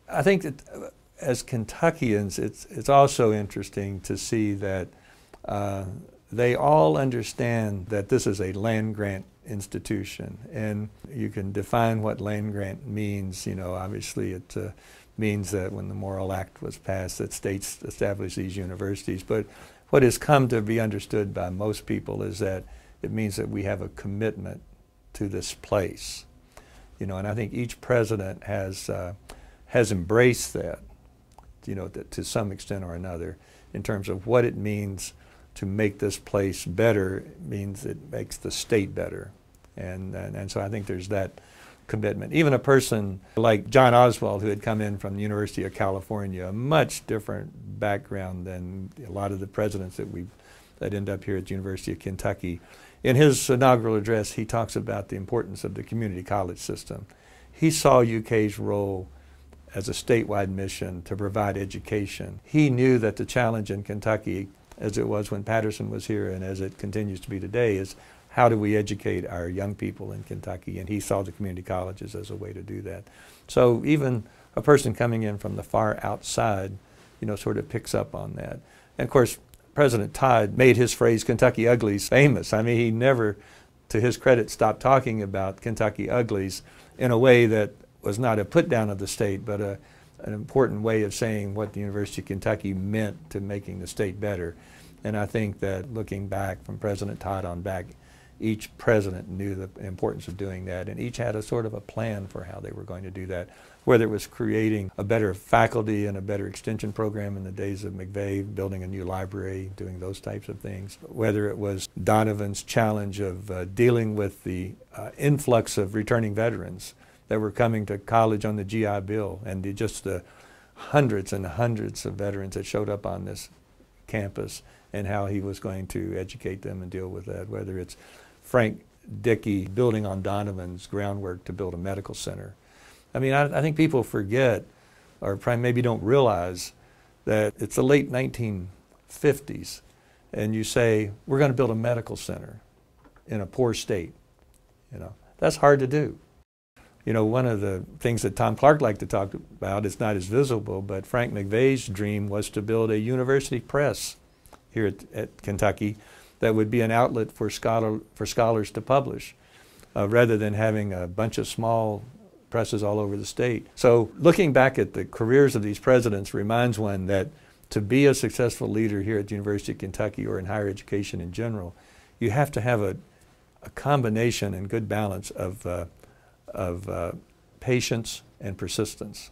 I think that as Kentuckians, it's also interesting to see that they all understand that this is a land-grant institution, and you can define what land-grant means. You know, obviously it means that when the Morrill Act was passed, that states established these universities. But what has come to be understood by most people is that it means that we have a commitment to this place. You know, and I think each president has embraced that, you know, to some extent or another, in terms of what it means to make this place better. It means it makes the state better. And so I think there's that commitment. Even a person like John Oswald, who had come in from the University of California, a much different background than a lot of the presidents that end up here at the University of Kentucky. In his inaugural address, he talks about the importance of the community college system. He saw UK's role as a statewide mission to provide education. He knew that the challenge in Kentucky, as it was when Patterson was here and as it continues to be today, is how do we educate our young people in Kentucky? And he saw the community colleges as a way to do that. So even a person coming in from the far outside, you know, sort of picks up on that. And of course, President Todd made his phrase Kentucky Uglies famous. I mean, he never, to his credit, stopped talking about Kentucky Uglies in a way that was not a put down of the state, but an important way of saying what the University of Kentucky meant to making the state better. And I think that looking back from President Todd on back, each president knew the importance of doing that, and each had a sort of a plan for how they were going to do that, whether it was creating a better faculty and a better extension program in the days of McVeigh, building a new library, doing those types of things, whether it was Donovan's challenge of dealing with the influx of returning veterans that were coming to college on the GI Bill, and just the hundreds and hundreds of veterans that showed up on this campus, and how he was going to educate them and deal with that, whether it's Frank Dickey building on Donovan's groundwork to build a medical center. I mean, I think people forget, or maybe don't realize, that it's the late 1950s, and you say, we're going to build a medical center in a poor state. You know, that's hard to do. You know, one of the things that Tom Clark liked to talk about, it's not as visible, but Frank McVeigh's dream was to build a university press here at Kentucky that would be an outlet for scholars to publish, rather than having a bunch of small presses all over the state. So looking back at the careers of these presidents reminds one that to be a successful leader here at the University of Kentucky or in higher education in general, you have to have a combination and good balance of patience and persistence.